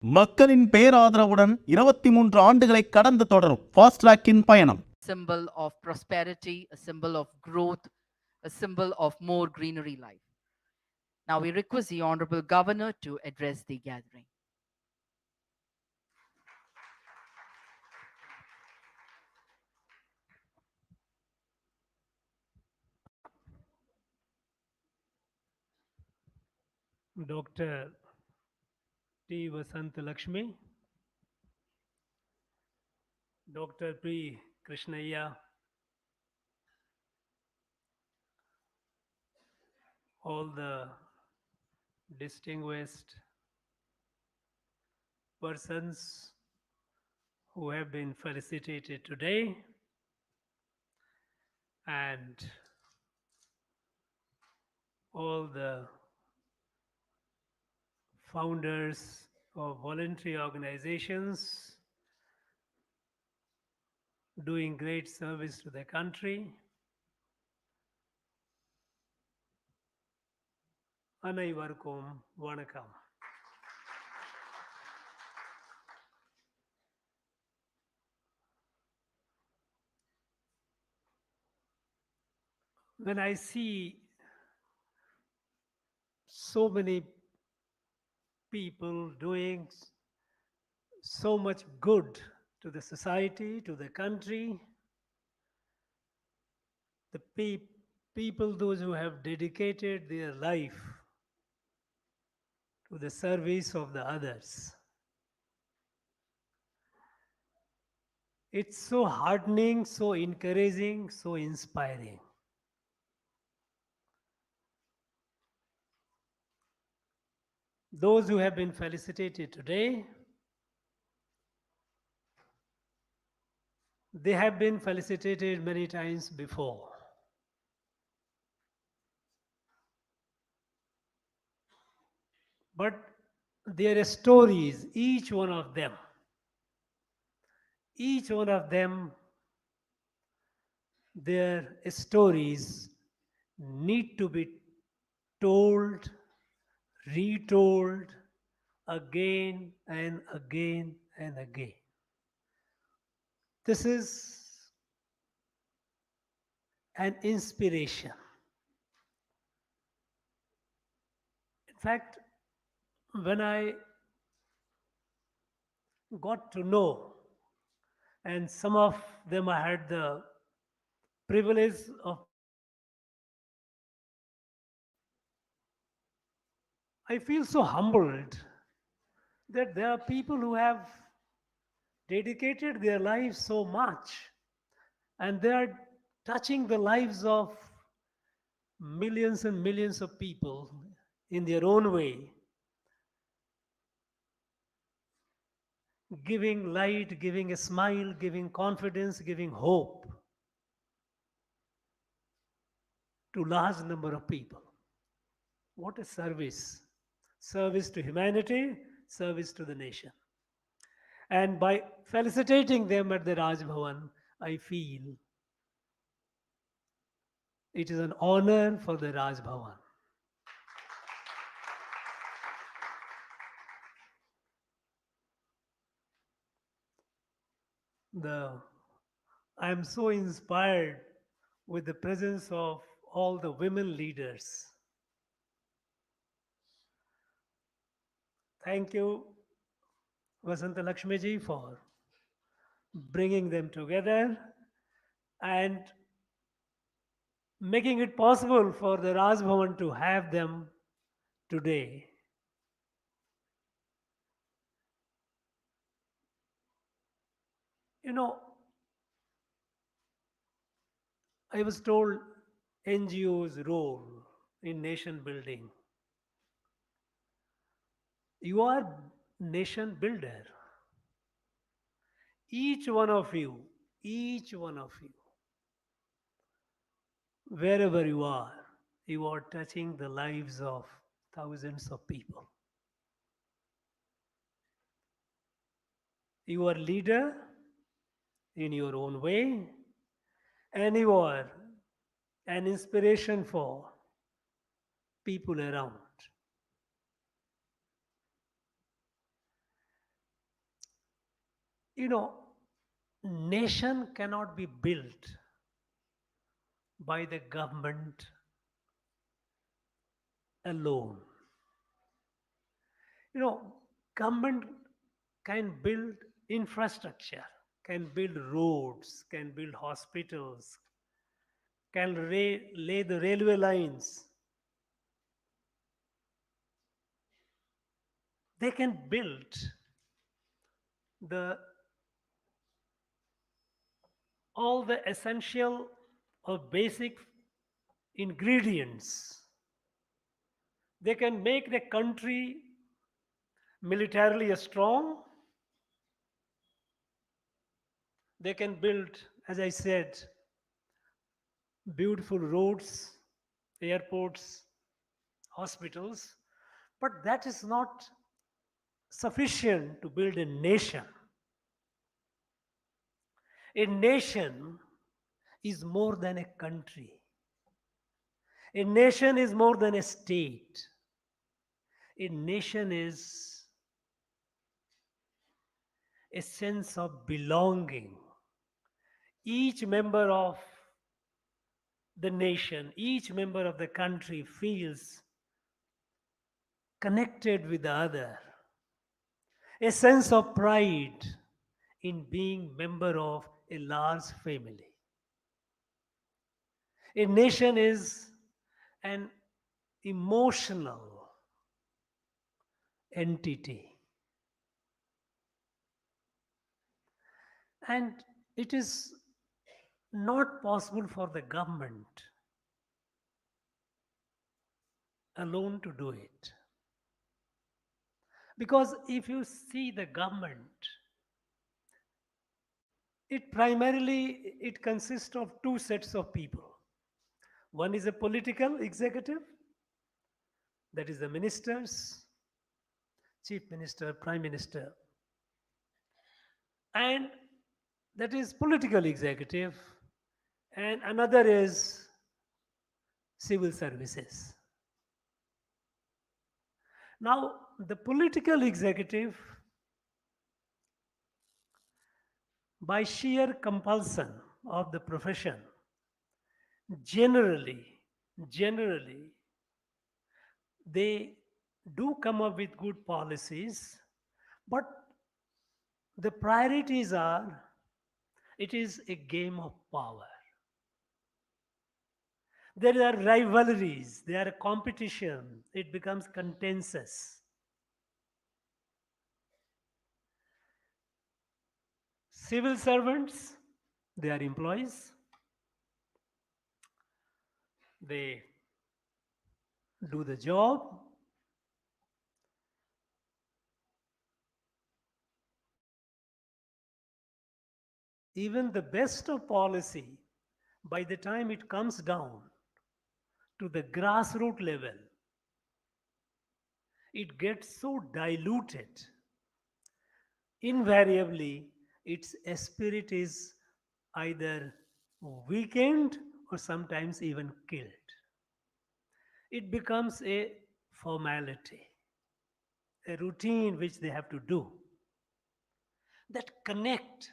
மக்களின் பேராதரவுடன் 23 ஆண்டுகளை கடந்து தொடரும் ஃபாஸ்ட் ட்ராக்கின் பயணம். Symbol of prosperity, a symbol of growth, a symbol of more greenery life. Now we request the Honorable Governor to address the gathering. Dr. T. Vasant Lakshmi, Dr. P. Krishnaiya, all the distinguished persons who have been felicitated today, and all the founders of voluntary organizations doing great service to the country. அனைவருக்கும் வணக்கம். When I see so many people doing so much good to the society, to the country, the people, those who have dedicated their life to the service of the others, it's so heartening, so encouraging, so inspiring. Those who have been felicitated today, they have been felicitated many times before. But their stories, each one of them, their stories need to be told, retold again and again and again. This is an inspiration. In fact, when I got to know, and some of them I had the privilege of, I feel so humbled that there are people who have dedicated their lives so much, and they are touching the lives of millions and millions of people in their own way, giving light, giving a smile, giving confidence, giving hope to large number of people. What a service. Service to humanity, service to the nation. And by felicitating them at the Raj Bhavan, I feel it is an honor for the Raj Bhavan. I am so inspired with the presence of all the women leaders. Thank you, Vasanta Lakshmi ji, for bringing them together and making it possible for the Raj Bhavan to have them today. You know, I was told NGO's role in nation building. You are nation builder. Each one of you, wherever you are touching the lives of thousands of people. You are leader in your own way, and you are an inspiration for people around. You know, nation cannot be built by the government alone. You know, government can build infrastructure, can build roads, can build hospitals, can lay the railway lines. They can build the all the essential or basic ingredients. They can make the country militarily strong. They can build, as I said, beautiful roads, airports, hospitals, but that is not sufficient to build a nation. A nation is more than a country. A nation is more than a state. A nation is a sense of belonging. Each member of the nation, each member of the country feels connected with the other. A sense of pride in being member of a large family. A nation is an emotional entity. And it is not possible for the government alone to do it. Because if you see the government, it consists of two sets of people. One is a political executive, that is the ministers, chief minister, prime minister, and that is political executive, and another is civil services. Now, the political executive, by sheer compulsion of the profession, generally, they do come up with good policies, but the priorities are, it is a game of power. There are rivalries, there are competition, it becomes contentious. Civil servants, they are employees. They do the job. Even the best of policy, by the time it comes down to the grassroots level, it gets so diluted. Invariably, its spirit is either weakened or sometimes even killed. It becomes a formality, a routine which they have to do. That connect,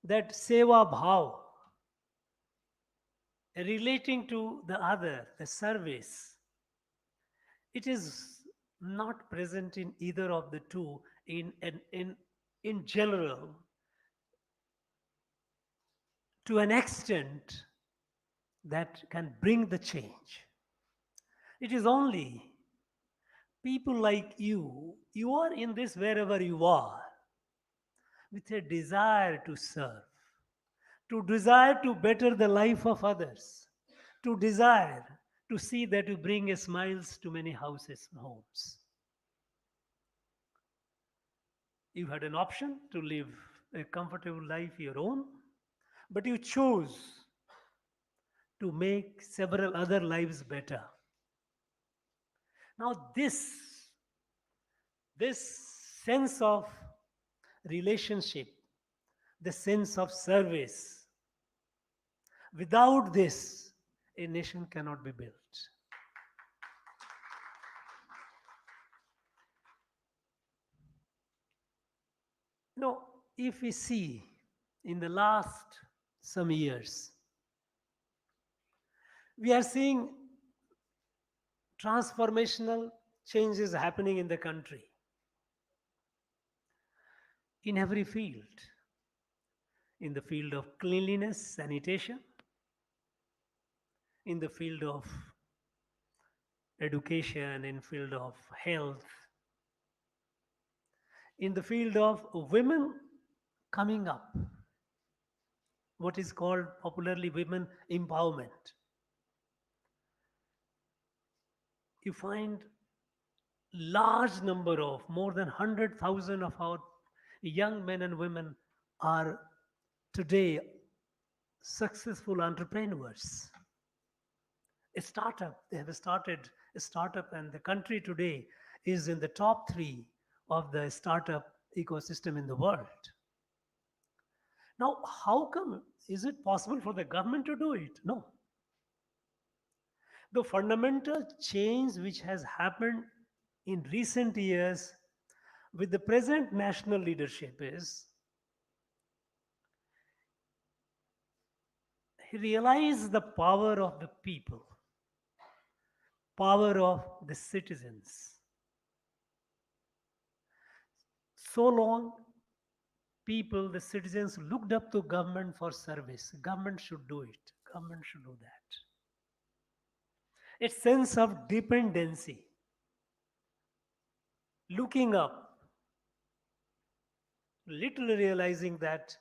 that seva bhav, relating to the other, the service, it is not present in either of the two in general, to an extent that can bring the change. It is only people like you are in this wherever you are, with a desire to serve, to desire to better the life of others, to desire to see that you bring a smiles to many houses and homes. You had an option to live a comfortable life your own, but you chose to make several other lives better. Now this sense of relationship, the sense of service, without this, a nation cannot be built. No, if we see in the last some years, we are seeing transformational changes happening in the country in every field, in the field of cleanliness, sanitation, in the field of education, in field of health, in the field of women coming up, what is called popularly women empowerment. You find large number of more than 100,000 of our young men and women are today successful entrepreneurs. A startup, they have started a startup, and the country today is in the top 3 of the startup ecosystem in the world. Now, how come is it possible for the government to do it? No. The fundamental change which has happened in recent years with the present national leadership is he realized the power of the people, power of the citizens. So long, people, the citizens looked up to government for service. Government should do it. Government should do that. A sense of dependency, looking up, little realizing that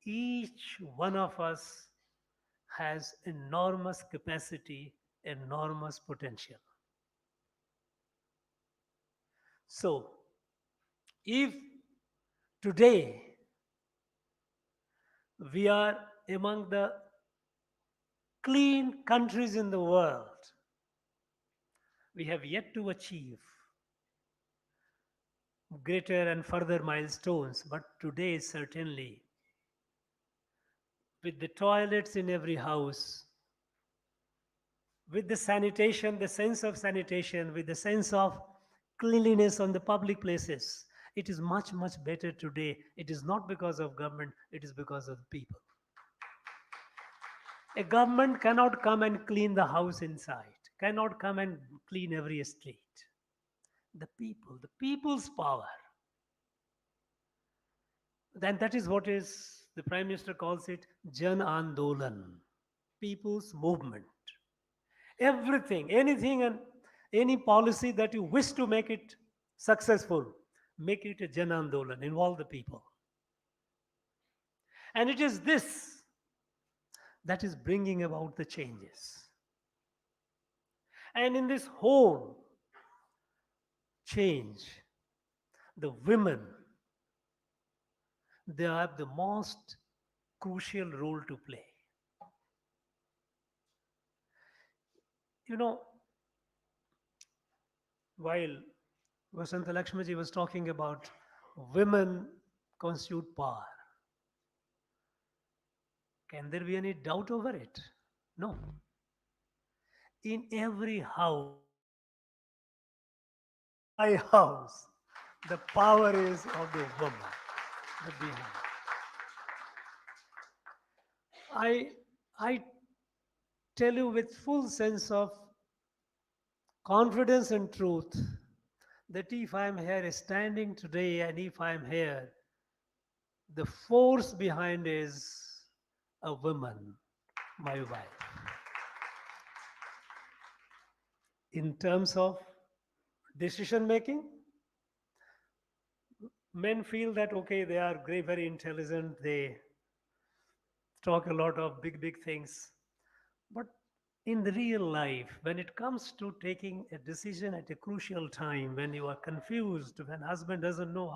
each one of us has enormous capacity, enormous potential. So, if today we are among the clean countries in the world, we have yet to achieve greater and further milestones, but today certainly, with the toilets in every house, with the sanitation, the sense of sanitation, with the sense of cleanliness on the public places, it is much, much better today. It is not because of government, it is because of the people. A government cannot come and clean the house inside, cannot come and clean every street. The people, the people's power. Then that is what is, the Prime Minister calls it Jan Andolan, people's movement. Everything, anything and any policy that you wish to make it successful, make it a Jan Andolan, involve the people. And it is this that is bringing about the changes. And in this whole change, the women, they have the most crucial role to play. You know, while Vasanta Lakshmaji was talking about women constitute power, can there be any doubt over it? No. In every house, my house, the power is of the woman, the behind. I tell you with full sense of confidence and truth that if I am here standing today and if I am here, the force behind is a woman, my wife. In terms of decision making, men feel that okay, they are very intelligent, they talk a lot of big things. But in the real life, when it comes to taking a decision at a crucial time, when you are confused, when husband doesn't know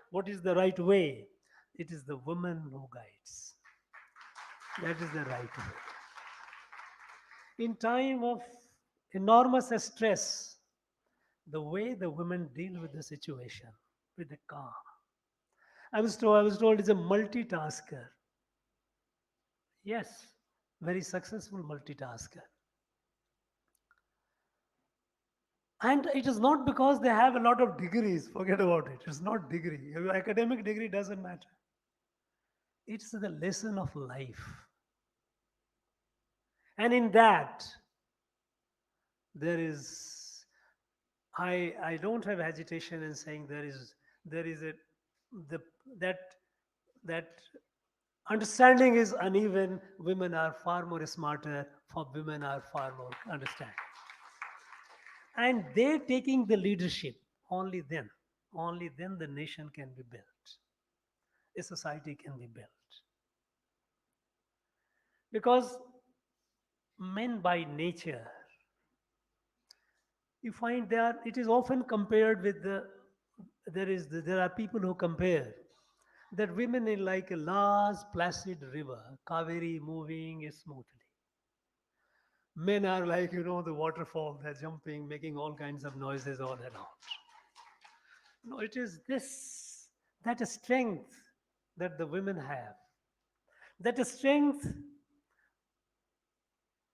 what is the right way, it is the woman who guides. That is the right way. In time of enormous stress, the way the women deal with the situation, with the calm. I was told it's a multitasker. Yes, very successful multitasker. And it is not because they have a lot of degrees, forget about it. It's not degree. Your academic degree doesn't matter. It's the lesson of life. And in that, there is, I don't have agitation in saying there is a, the, that, that understanding is uneven. Women are far more smarter, for women are far more understanding. And they taking the leadership, only then the nation can be built. A society can be built. Because men by nature, you find it is often compared with there are people who compare that women are like a large placid river, Kaveri moving smoothly. Men are like, the waterfall, they're jumping, making all kinds of noises all around. No, it is that strength that the women have. That strength,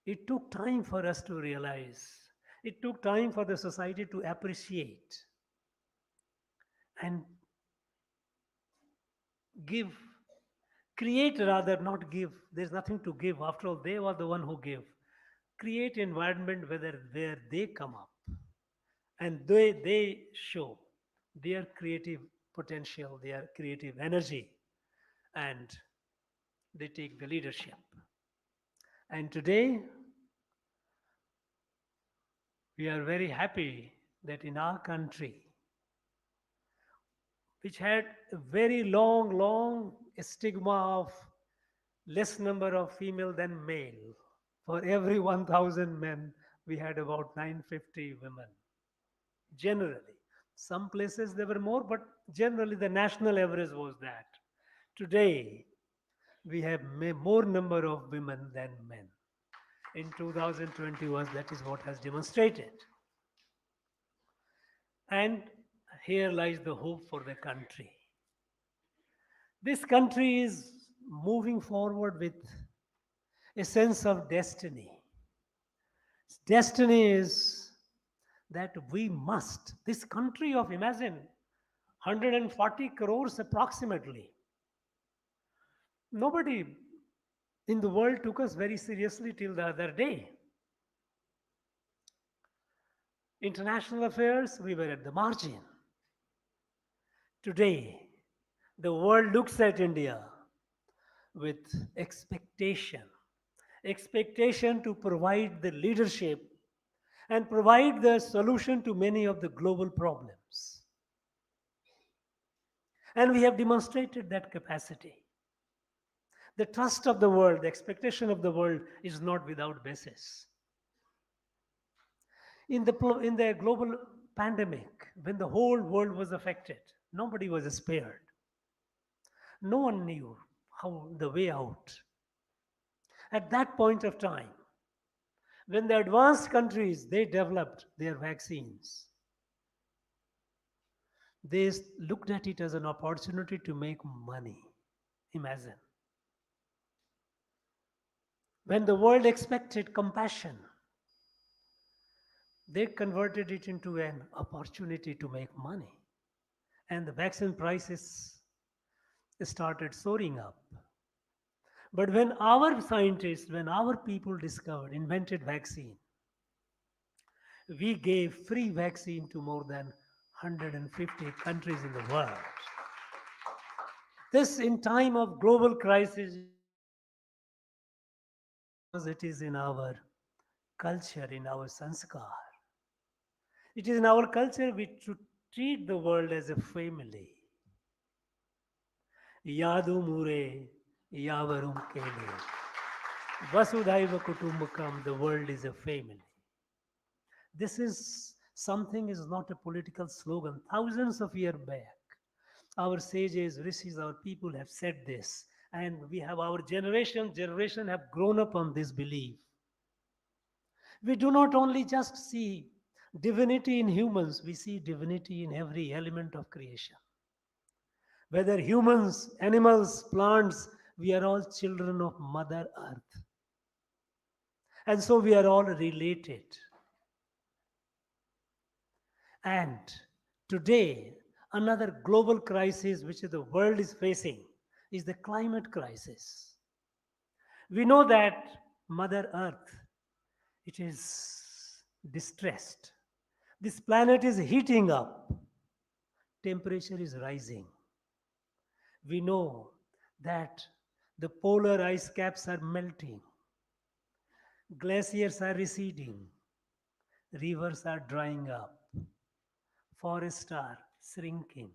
it took time for us to realize. It took time for the society to appreciate and give, create rather, not give. There's nothing to give. After all, they were the one who give. Create environment where they come up and they show their creative potential, their creative energy, and they take the leadership. And today, we are very happy that in our country, which had a very long stigma of less number of female than male. For every 1,000 men, we had about 950 women. Generally. Some places there were more, but generally the national average was that. Today, we have more number of women than men. In 2021, that is what has demonstrated. And here lies the hope for the country. This country is moving forward with a sense of destiny. Destiny is that we must, this country of, imagine, 140 crores approximately. Nobody in the world took us very seriously till the other day. International affairs, we were at the margin. Today, the world looks at India with expectation to provide the leadership and provide the solution to many of the global problems. And we have demonstrated that capacity. The trust of the world, the expectation of the world is not without basis. In the global pandemic, when the whole world was affected, nobody was spared. No one knew how the way out. At that point of time, when the advanced countries, they developed their vaccines, they looked at it as an opportunity to make money. Imagine. When the world expected compassion, they converted it into an opportunity to make money. And the vaccine prices started soaring up. But when our scientists, when our people invented vaccine, we gave free vaccine to more than 150 countries in the world. This in time of global crisis, because it is in our culture, in our sanskar. It is in our culture we should treat the world as a family. Yadu mure, yavarum kele. Vasudhaiva kutumbakam, the world is a family. This is something, is not a political slogan. Thousands of years back, our sages, rishis, our people have said this. And we have our generation have grown up on this belief. We do not only just see divinity in humans, we see divinity in every element of creation. Whether humans, animals, plants, we are all children of Mother Earth. And so we are all related. And today, another global crisis which the world is facing, is the climate crisis. We know that Mother Earth, it is distressed. This planet is heating up. Temperature is rising. We know that the polar ice caps are melting. Glaciers are receding. Rivers are drying up. Forests are shrinking.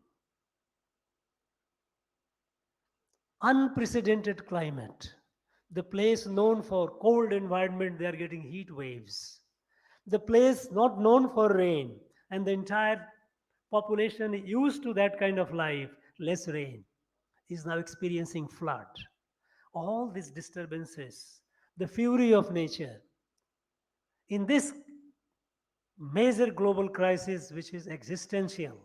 Unprecedented climate. The place known for cold environment, they are getting heat waves. The place not known for rain, and the entire population used to that kind of life, less rain, is now experiencing flood. All these disturbances, the fury of nature, in this major global crisis which is existential,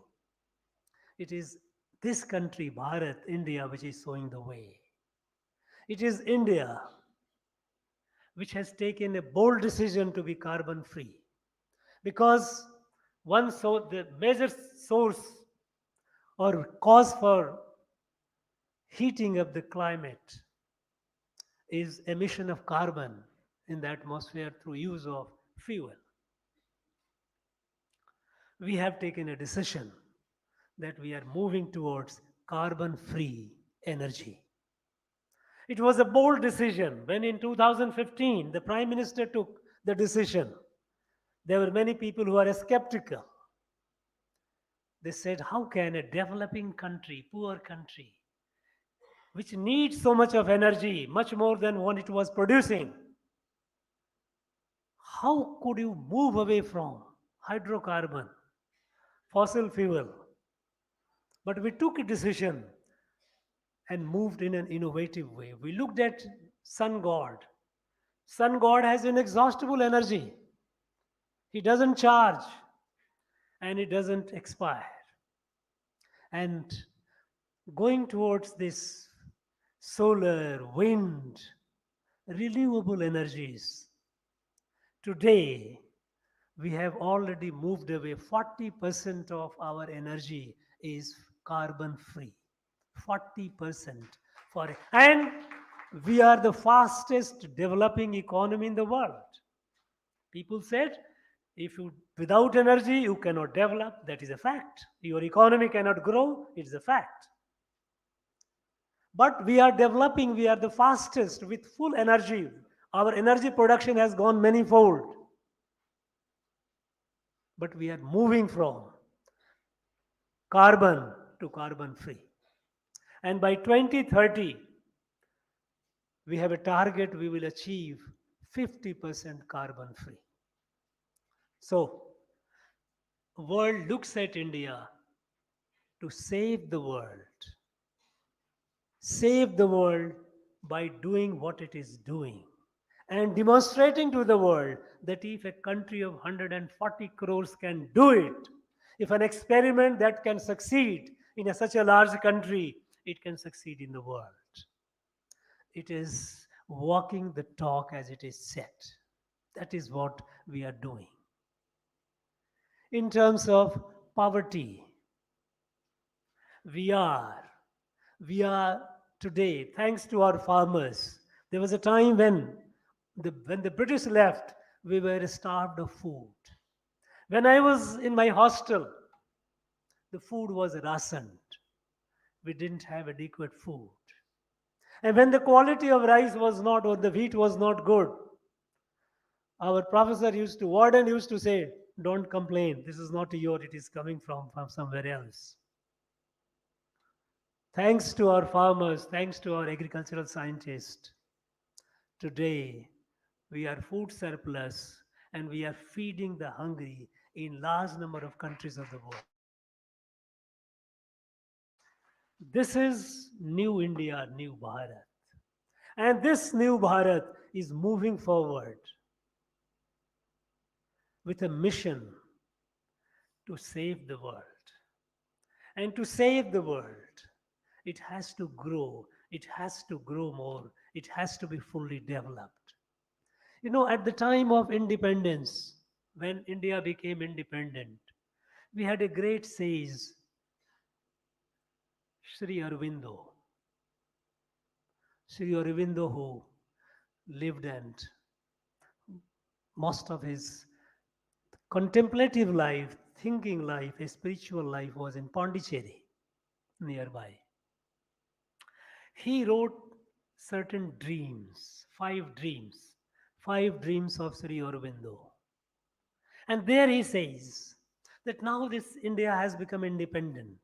it is this country, Bharat, India, which is showing the way. It is India which has taken a bold decision to be carbon free. Because the major source or cause for heating up the climate is emission of carbon in the atmosphere through use of fuel. We have taken a decision that we are moving towards carbon free energy. It was a bold decision when in 2015 the Prime Minister took the decision. There were many people who are skeptical. They said, how can a developing country, poor country, which needs so much of energy, much more than what it was producing, how could you move away from hydrocarbon, fossil fuel? But we took a decision and moved in an innovative way. We looked at sun god. Sun god has inexhaustible energy. He doesn't charge and it doesn't expire. And going towards this solar, wind, renewable energies, today we have already moved away. 40% of our energy is carbon free. 40% for it. And we are the fastest developing economy in the world. People said, if you without energy you cannot develop. That is a fact. Your economy cannot grow. It is a fact. But we are developing. We are the fastest with full energy. Our energy production has gone manifold. But we are moving from carbon to carbon free. And by 2030, we have a target we will achieve 50% carbon free. So, world looks at India to save the world. Save the world by doing what it is doing and demonstrating to the world that if a country of 140 crores can do it, if an experiment that can succeed in such a large country, it can succeed in the world. It is walking the talk as it is said. That is what we are doing. In terms of poverty, we are today, thanks to our farmers. There was a time when the British left, we were starved of food. When I was in my hostel, the food was rationed. We didn't have adequate food. And when the quality of rice was not, or the wheat was not good, our warden used to say, don't complain, this is not yours, it is coming from somewhere else. Thanks to our farmers, thanks to our agricultural scientists, today we are food surplus and we are feeding the hungry in large number of countries of the world. This is new India, new Bharat. And this new Bharat is moving forward with a mission to save the world. And to save the world, it has to grow. It has to grow more. It has to be fully developed. You know, at the time of independence, when India became independent, we had a great sage, Sri Aurobindo. Sri Aurobindo, who lived and most of his contemplative life, thinking life, his spiritual life was in Pondicherry, nearby. He wrote certain dreams, five dreams of Sri Aurobindo. And there he says that now this India has become independent,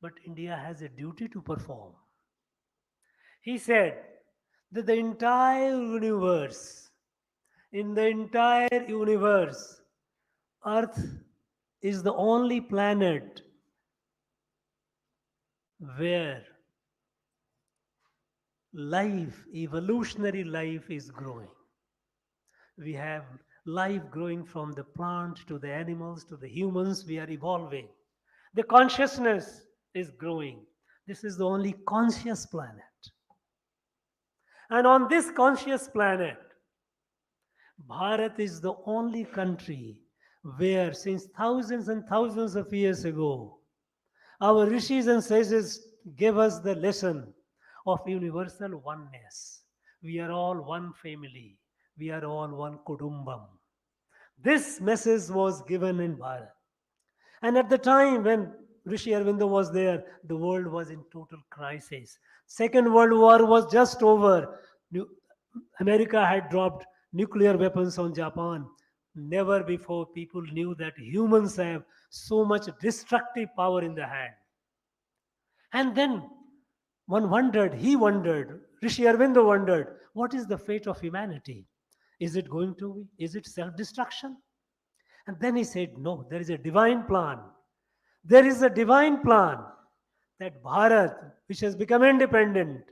but India has a duty to perform. He said that in the entire universe, Earth is the only planet where life, evolutionary life, is growing. We have life growing from the plant to the animals to the humans. We are evolving. The consciousness is growing. This is the only conscious planet. And on this conscious planet, Bharat is the only country where, since thousands and thousands of years ago, our rishis and sages gave us the lesson of universal oneness. We are all one family. We are all one kudumbam. This message was given in Bharat. And at the time when Rishi Aurobindo was there, the world was in total crisis. Second World War was just over. America had dropped nuclear weapons on Japan. Never before people knew that humans have so much destructive power in the hand. And then Rishi Aurobindo wondered, what is the fate of humanity? Is it going to be? Is it self-destruction? And then he said, no, there is a divine plan. There is a divine plan that Bharat, which has become independent,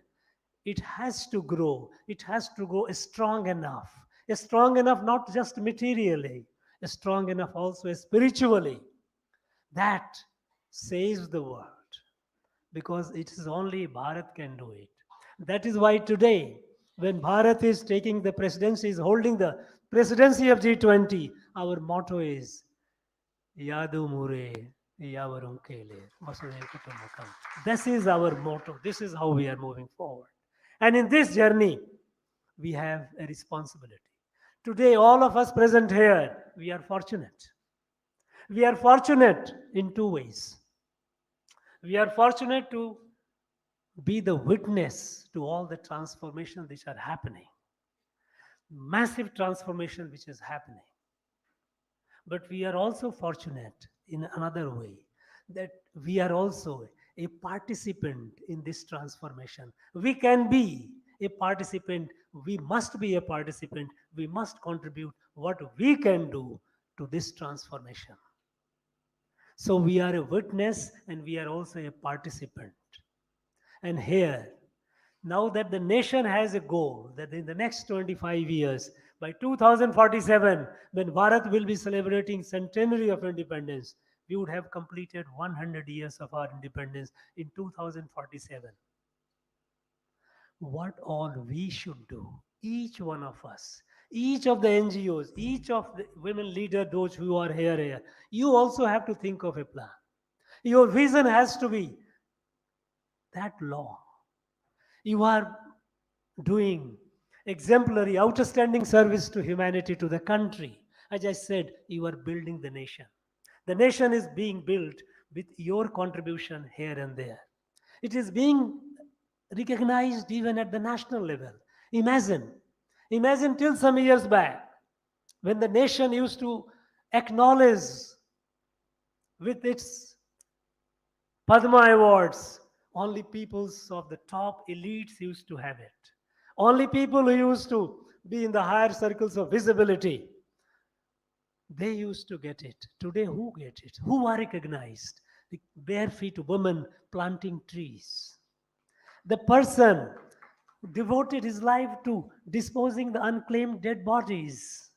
it has to grow. It has to grow strong enough. Strong enough not just materially, strong enough also spiritually. That saves the world. Because it is only Bharat can do it. That is why today, when Bharat is taking the presidency, is holding the presidency of G20, our motto is Yadu Mure Yavarum Kele Vasudev Kutumbakam. This is our motto. This is how we are moving forward. And in this journey, we have a responsibility. Today, all of us present here, we are fortunate. We are fortunate in two ways. We are fortunate to be the witness to all the transformations which are happening. Massive transformation which is happening. But we are also fortunate in another way that we are also a participant in this transformation. We can be a participant. We must be a participant. We must contribute what we can do to this transformation. So we are a witness and we are also a participant. And here, now that the nation has a goal that in the next 25 years, by 2047, when Bharat will be celebrating centenary of independence, we would have completed 100 years of our independence in 2047. What all we should do, each one of us, each of the NGOs, each of the women leaders, those who are here, you also have to think of a plan. Your vision has to be that long. You are doing exemplary, outstanding service to humanity, to the country. As I said, you are building the nation. The nation is being built with your contribution here and there. It is being recognized even at the national level. Imagine till some years back, when the nation used to acknowledge with its Padma Awards, only peoples of the top elites used to have it. Only people who used to be in the higher circles of visibility, they used to get it. Today, who get it? Who are recognized? The bare feet woman planting trees. The person who devoted his life to disposing the unclaimed dead bodies.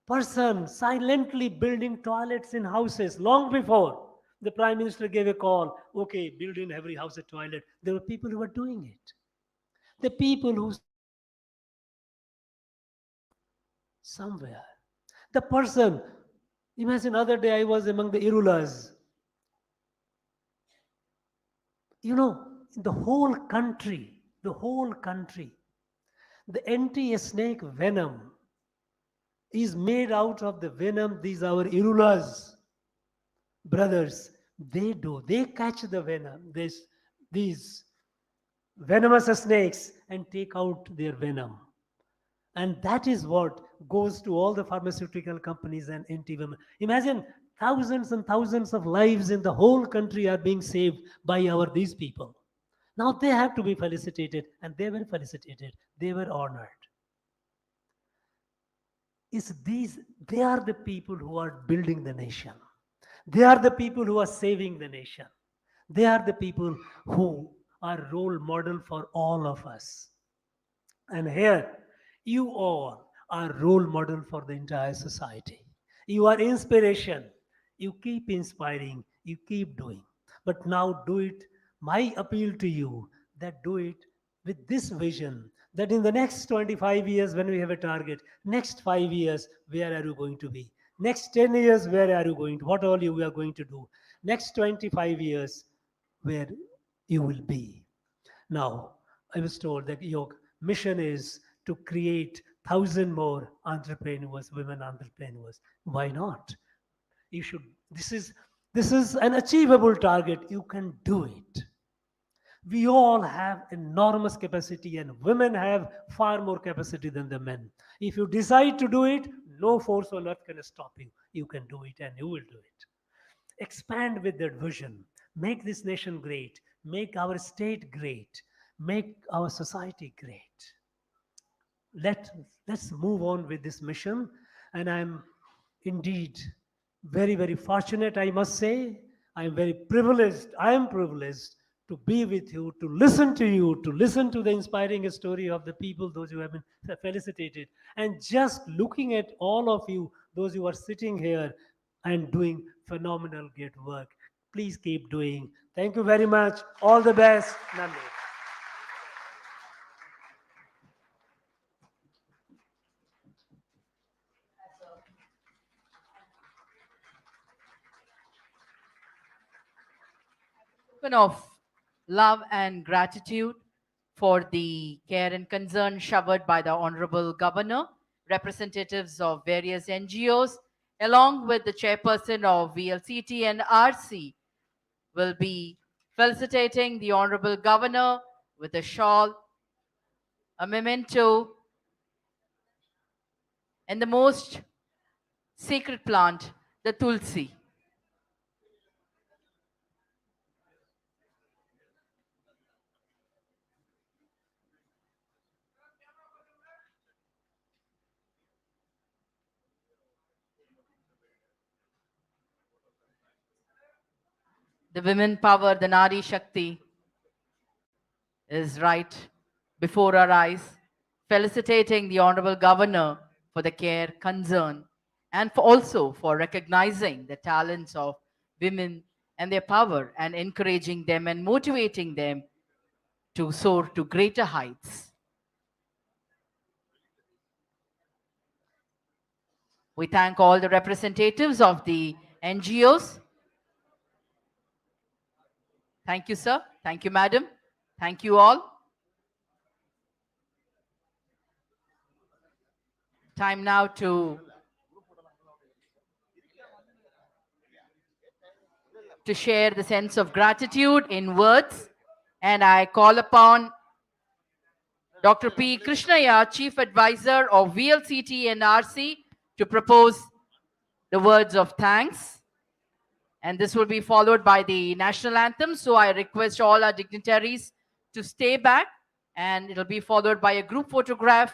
Person silently building toilets in houses long before the Prime Minister gave a call, okay, build in every house a toilet. There were people who were doing it. The people who somewhere. The person, imagine other day I was among the Irulas. You know, the whole country, the entire snake venom is made out of the venom these our irulas, brothers, they do. They catch the venom, these venomous snakes, and take out their venom. And that is what goes to all the pharmaceutical companies and anti-venom. Imagine thousands and thousands of lives in the whole country are being saved by these people. Now they have to be felicitated, and they were felicitated. They were honored. They are the people who are building the nation. They are the people who are saving the nation. They are the people who are role model for all of us. And here, you all are role model for the entire society. You are inspiration. You keep inspiring. You keep doing. But now do it. My appeal to you that do it with this vision that in the next 25 years, when we have a target, next 5 years, where are you going to be? Next 10 years, where are you going to? What all you are going to do? Next 25 years, where you will be. Now, I was told that your mission is to create 1,000 more entrepreneurs, women entrepreneurs. Why not? You should. This is an achievable target. You can do it. We all have enormous capacity, and women have far more capacity than the men. If you decide to do it, no force on earth can stop you. You can do it, and you will do it. Expand with that vision. Make this nation great. Make our state great. Make our society great. Let's move on with this mission. And I'm indeed very, very fortunate, I must say. I'm very privileged. I am privileged to be with you, to listen to you, to listen to the inspiring story of the people, those who have been felicitated. And just looking at all of you, those who are sitting here and doing phenomenal great work. Please keep doing. Thank you very much. All the best. Nadu. Token of love and gratitude for the care and concern showered by the Honorable Governor, representatives of various NGOs, along with the chairperson of VLCT and RC, will be felicitating the Honorable Governor with a shawl, a memento, and the most sacred plant, the Tulsi. The women power, the Nari Shakti, is right before our eyes, felicitating the Honorable Governor for the care, concern, and also for recognizing the talents of women and their power and encouraging them and motivating them to soar to greater heights. We thank all the representatives of the NGOs. Thank you, sir. Thank you, madam. Thank you all. Time now to share the sense of gratitude in words. And I call upon Dr. P. Krishnaya, Chief Advisor of VLCT and RC, to propose the words of thanks. And this will be followed by the national anthem. So I request all our dignitaries to stay back, and it'll be followed by a group photograph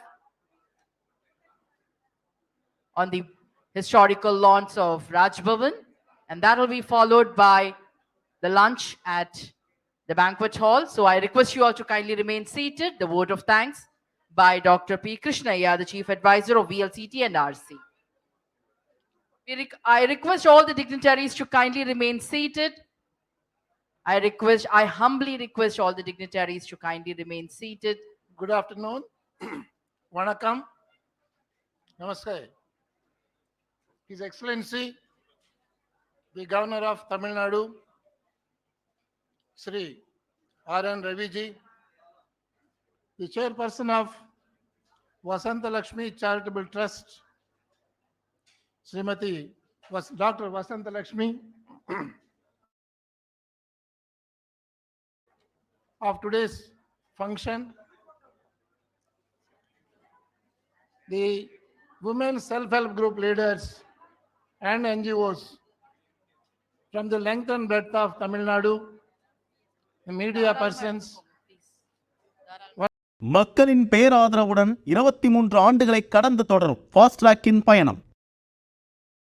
on the historical lawns of Raj Bhavan, and that will be followed by the lunch at the banquet hall. So I request you all to kindly remain seated. The word of thanks by Dr. P. Krishnaya, the Chief Advisor of VLCT and RC. I request all the dignitaries to kindly remain seated. I humbly request all the dignitaries to kindly remain seated. Good afternoon. Vanakkam. Namaste. His Excellency, the Governor of Tamil Nadu, Sri R.N. Raviji, the chairperson of Vasanta Lakshmi Charitable Trust, Srimati Dr. Vasanta Lakshmi, of today's function, the women self-help group leaders and NGOs from the length and breadth of Tamil Nadu, the media persons, மக்களின் பேராதரவுடன் 23 ஆண்டுகளை கடந்து தொடரும் fast ட்ராக்கின் பயணம்.